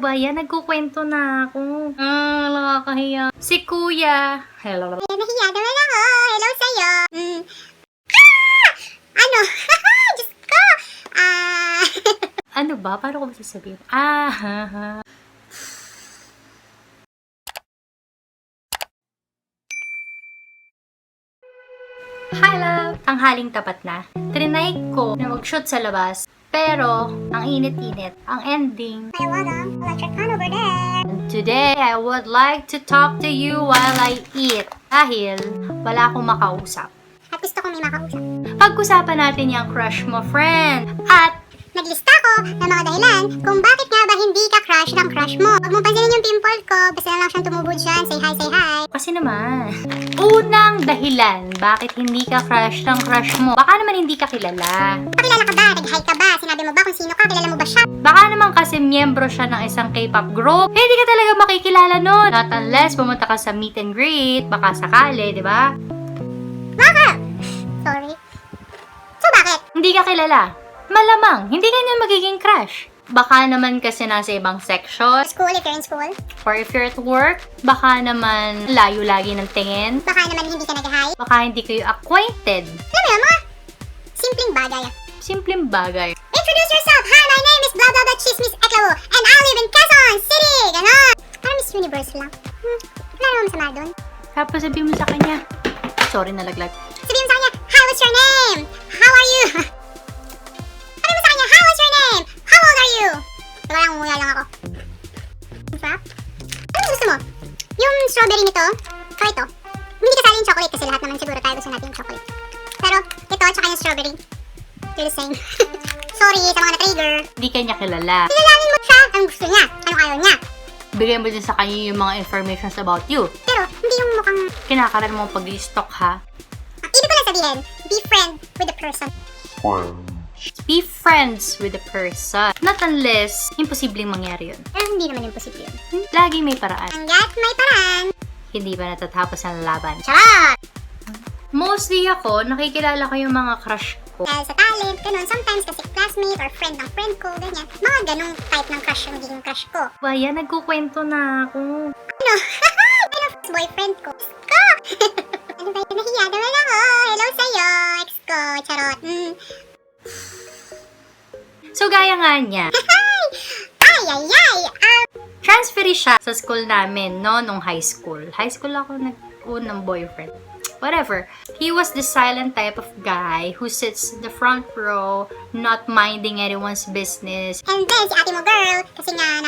ba yan? Nagkukwento na ako. Nakakahiya. Si Kuya. Hello. Nahiya naman ako. Hello sa'yo. Ano? Diyos ko. Ano ba? Paano ko ba sasabihin? Hi, love! Tanghaling tapat na. Trinay ko na mag-shoot sa labas. Pero, ang init-init. Ang ending. May water. Electric fan over there. Today, I would like to talk to you while I eat. Dahil, wala akong makausap. At gusto kong may makausap. Pag-usapan natin yung crush mo, friend. At, Naglista ko ng mga dahilan kung bakit nga ba hindi ka crush ng crush mo. Huwag mong pansinin yung pimple ko. Basta na lang siyang tumubod siya. Say hi, say hi. kasi naman, unang dahilan bakit hindi ka crush ng crush mo. Baka naman hindi ka kilala. Pakilala ka ba? Nag-hi ka ba? Sinabi mo ba kung sino ka? Kilala mo ba siya? Baka naman kasi miyembro siya ng isang K-pop group. Eh, hindi ka talaga makikilala nun. Not unless pumunta ka sa meet and greet. Baka sakali, di ba? Baka! Sorry. So bakit? Hindi ka kilala. Malamang, hindi ka niya magiging crush. Baka naman kasi nasa ibang section. School, if you're in school. Or if you're at work, baka naman layo lagi ng tingin. Baka naman hindi ka nag-hi. Baka hindi kayo acquainted. Alam mo yun, mga simpleng bagay. Simpleng bagay. Introduce yourself! Hi, my name is blah blah blah Chismis Eklawo and I live in Quezon City! Ganon! Parang Miss Universe lang. Wala naman masama doon. Tapos sabihin mo sa kanya, sorry nalaglag. Sabihin mo sa kanya, hi, what's your name? How are you? Sabihin mo sa kanya, hi, what's your name? How old are you? Diba lang, umuya lang ako. Ang sarap. Ano gusto mo? Yung strawberry nito, o ito. Hindi kasali yung chocolate kasi lahat naman siguro tayo gusto natin yung chocolate. Pero ito at saka yung strawberry, they're the same. Sorry sa mga na-trigger. Hindi ka niya kilala. Kilalanin mo siya. Anong gusto niya? Anong ayaw niya? Bigay mo din sa kanya yung mga informations about you. Pero hindi yung mukhang... Kinakaran mo pag-stalk ha. Ibig ko lang sabihin, be friend with the person. Be friends with the person. Not unless, imposibleng mangyari yun. Eh, hindi naman yung posible yun. Lagi may paraan. Hanggat may paraan. Hindi pa natatapos ang laban. Charot! Mostly ako, nakikilala ko yung mga crush ko. Dahil sa talent, ganun. Sometimes kasi classmate or friend ng friend ko, ganyan. Mga ganung type ng crush yung nagiging crush ko. Baya, nagkukwento na ako. Ano? Ano boyfriend ko? Ko! Ano ba yun? Nahiya naman ako. Hello sa'yo, ex ko. Charot. So, gaya nga niya, Ay, ay, ay. transferi siya sa school namin, no, nung high school. High school ako nag-unang boyfriend. Whatever. He was the silent type of guy who sits in the front row, not minding anyone's business. And then, si ate mo girl, kasi nga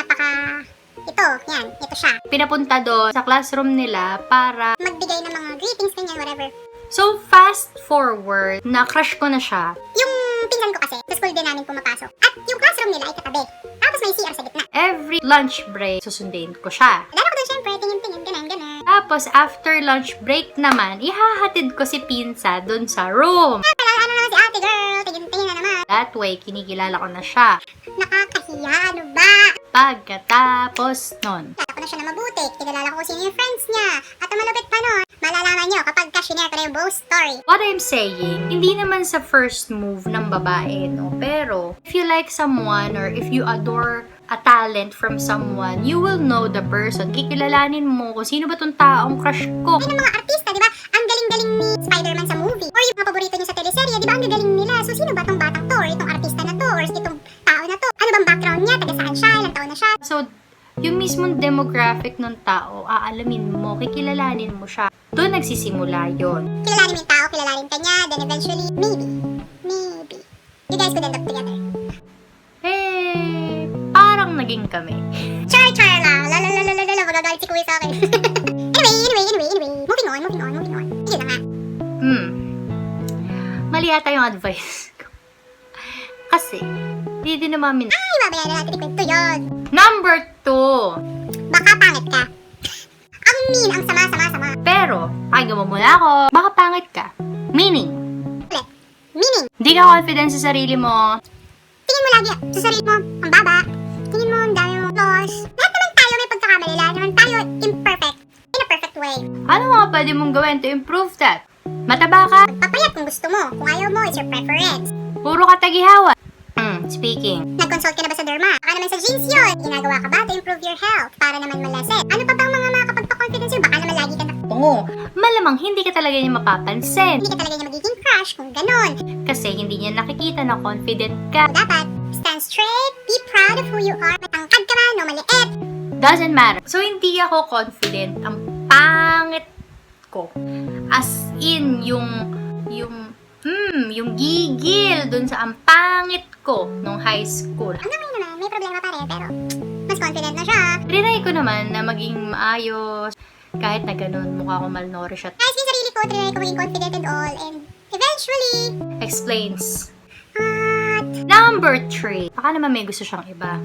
ito siya. Pinapunta doon sa classroom nila para... Magbigay ng mga greetings, ganyan, whatever. So, fast forward, na-crush ko na siya. Yung pinsan ko kasi, sa school din namin pumapasok. At yung classroom nila ay katabi. Tapos may CR sa gitna. Every lunch break, susundin ko siya. Dala ko doon syempre, tingin-tingin, ganun. Tapos, after lunch break naman, ihahatid ko si Pinsa doon sa room. Ano naman si ate girl, tingin-tingin na naman. That way, kinikilala ko na siya. Nakakahiya, ano ba? Pagkatapos nun, Kilala ko na siya na mabuti. Kilala ko kung sino yung friends niya. At ang malupit pa nun, malalaman nyo kapag ka-share ko na yung buong story. what I'm saying, hindi naman sa first move ng babae, no? Pero, if you like someone or if you adore a talent from someone, you will know the person. Kikilalanin mo kung sino ba tong taong crush ko. Ay, ng mga artista, di ba? Ang galing-galing ni Spider-Man sa movie. Or yung mga paborito niyo sa teleserye, di ba? Ang gagaling nila. So, sino ba tong batang to? Or itong artista na to? Or itong tao na to? Ano bang background niya? Taga saan siya? Ilang taon na siya? So, yung mismong demographic ng tao, aalamin mo, kikilalanin mo siya. Doon nagsisimula yon. Kilalanin mo yung tao, kilalanin ka niya. Then eventually, maybe. You guys could end up together. Eh, parang naging kami. Char lang. Lalalala. Magagalit si kuya sa akin. Anyway. Moving on. Yun na nga. Mali ata yung advice ko. Kasi, hindi din naman Ay, babayaran natin ikwento yun. Number 2. Baka pangit ka. Ang mean, ang sama. Pero, pakinggan mo muna ako. Baka pangit ka. Meaning, Ulit. Meaning, hindi ka confident sa sarili mo. tingin mo lagi sa sarili mo, ang baba. Tingin mo, ang dami mo flaws. Lahat naman tayo may pagkakamali. Lahat naman tayo imperfect. In a perfect way. Ano mga pwede mong gawin to improve that? Mataba ka? Papayat kung gusto mo. Kung ayaw mo, it's your preference. Puro ka tagihawa. Speaking. Nag-consult ka na ba sa derma? Baka naman sa jeans yun. Ginagawa ka ba to improve para naman malaset. Ano pa bang mga makakapagpa-confidence sa'yo? Baka naman lagi ka Oo, malamang hindi ka talaga niya mapapansin. hindi ka talaga niya magiging crush kung ganon. Kasi hindi niya nakikita na confident ka. So, dapat, stand straight, be proud of who you are. Matangkad ka man o maliit. Doesn't matter. So, hindi ako confident. Ang pangit ko. As in, yung gigil dun sa ang pangit ko nung high school. Hanggang ngayon naman, may problema pa rin, pero mas confident na siya. Trinay ko naman na maging maayos. Kahit na ganun, mukha ko malnourished at Guys, yung sarili ko, trinay ko maging confident and all, and eventually, explains. at Number 3. Baka naman may gusto siyang iba.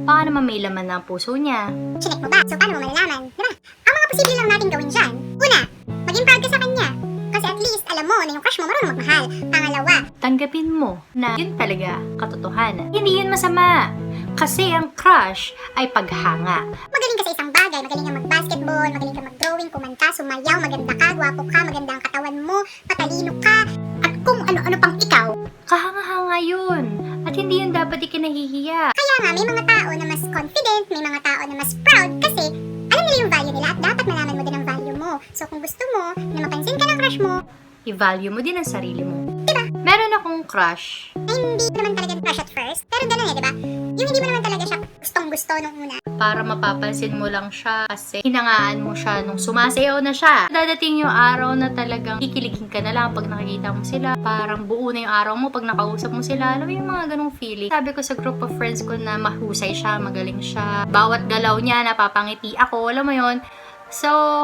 Baka naman may laman na ang puso niya. chinek mo ba? So, paano mo malalaman? Diba? Ang mga posible lang natin gawin dyan. Una, maging proud ka sa kanya. Kasi at least, alam mo na yung crush mo marunong magmahal. Pangalawa, Tanggapin mo na yun talaga katotohanan. Hindi yun masama. Kasi ang crush ay paghanga. magaling ka sa isang bagay. Magaling ka mag-basketball, magaling ka mag-drawing, kumanta, sumayaw, maganda ka, gwapo ka, maganda ang katawan mo, patalino ka, at kung ano-ano pang ikaw. Kahanga-hanga yun. At hindi yun dapat ikinahihiya. Kaya nga, may mga tao na mas confident, may mga tao na mas proud kasi alam nila yung value nila at dapat malaman mo din ang value mo. So, kung gusto mo na mapansin ka ng crush mo, I-value mo din ang sarili mo. diba? Meron akong crush. Ay, hindi mo naman talaga crush at first. Pero ganun diba? Yung hindi mo naman talaga siya gustong-gusto nung una. Para mapapansin mo lang siya kasi hinangaan mo siya nung sumasayaw na siya. Dadating yung araw na talagang kikiligin ka na lang pag nakikita mo sila. Parang buo na yung araw mo pag nakausap mo sila. Alam mo yung mga ganong feeling. Sabi ko sa group of friends ko na mahusay siya, magaling siya. Bawat galaw niya, napapangiti ako. Alam mo yon. So,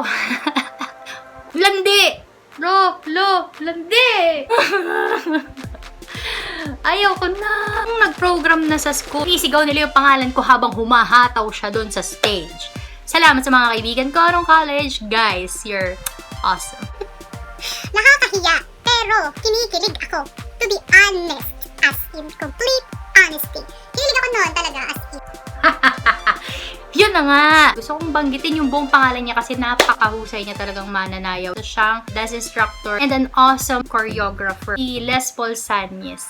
landi! Landi! Ayaw ko na. Nung nag-program na sa school, isigaw nila yung pangalan ko habang humahataw siya doon sa stage. Salamat sa mga kaibigan ko nung college. Guys, you're awesome. Nakakahiya, pero kinikilig ako. To be honest, as in complete honesty. Kinilig ako noon talaga as in. Yun na nga. Gusto kong banggitin yung buong pangalan niya kasi napakahusay niya talagang mananayaw. Ito siyang dance instructor and an awesome choreographer. Si Les Paul Sanyes.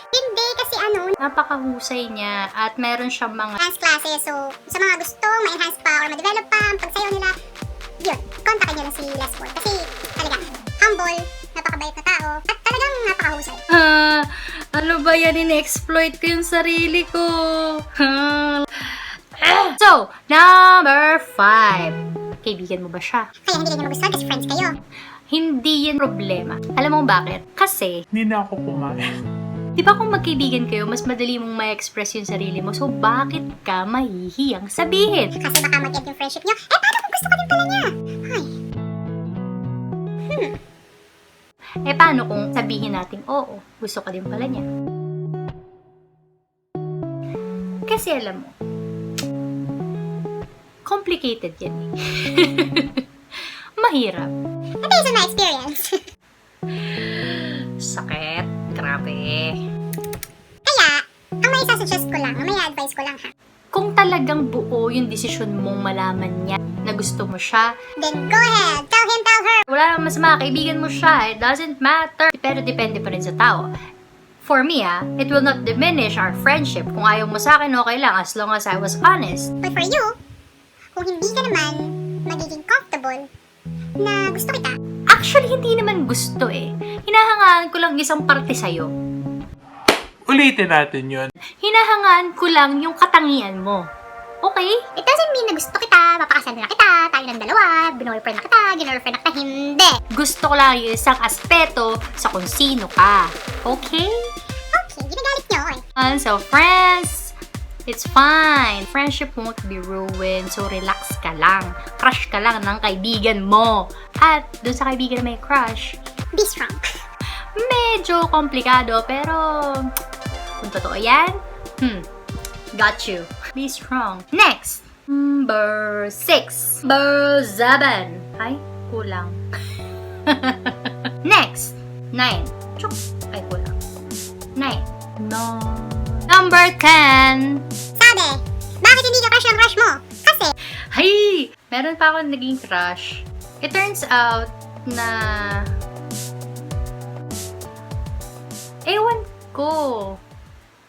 Hindi kasi Napakahusay niya at meron siyang mga dance classes. So, sa mga gusto ma-enhance pa or ma-develop pa ang pagsayaw nila, yun, kontakin nyo na si Les Paul. Kasi talaga, humble, napakabait na tao, at talagang napakahusay. ano ba yan? In-exploit ko yung sarili ko. So, number 5. Kaibigan mo ba siya? Kaya hindi rin niya magustuhan kasi friends kayo. Hindi yan problema. Alam mo bakit? Kasi, Hindi na ako kumain. di ba kung magkaibigan kayo, mas madali mong ma-express yung sarili mo. So, bakit ka mahihiyang sabihin? Kasi baka mag-end yung friendship nyo. Paano kung gusto ka din pala niya? Ay, Paano kung sabihin natin, oo, gusto ka din pala niya? Kasi alam mo, complicated yan eh. Mahirap. based on my experience. Sakit. Grabe. Kaya, ang may sasuggest ko lang, ang may advice ko lang ha. Kung talagang buo yung desisyon mong malaman niya na gusto mo siya, Then go ahead, tell him, tell her. wala namang masama, kaibigan mo siya, it doesn't matter. Pero depende pa rin sa tao. For me, it will not diminish our friendship. Kung ayaw mo sa akin, okay lang, as long as I was honest. But for you, kung hindi ka naman magiging comfortable na gusto kita, Actually, hindi naman gusto eh. Hinahangaan ko lang isang parte sa'yo. Ulitin natin yun. Hinahangaan ko lang yung katangian mo. Okay? it doesn't mean na gusto kita, papakasal na kita, tayo ng dalawa, binoyfriend na kita, ginorfriend na kita, hindi. Gusto ko lang yung isang aspeto sa kung sino ka. Okay? Okay, ginagalit niyo ako eh. And so, friends, it's fine. Friendship won't be ruined. So, relax ka lang. Crush ka lang ng kaibigan mo. At dun sa kaibigan na may crush, Be strong. medyo komplikado. Pero, kung totoo yan, got you. Be strong. Next. Number 6. Number 7. Ay, kulang. Next. 9. Chuk. Ay, kulang. 9. No. Number 10. Sabi, bakit hindi ka crush ng crush mo? Kasi, Hay! Meron pa ako naging crush. It turns out na... Ewan ko.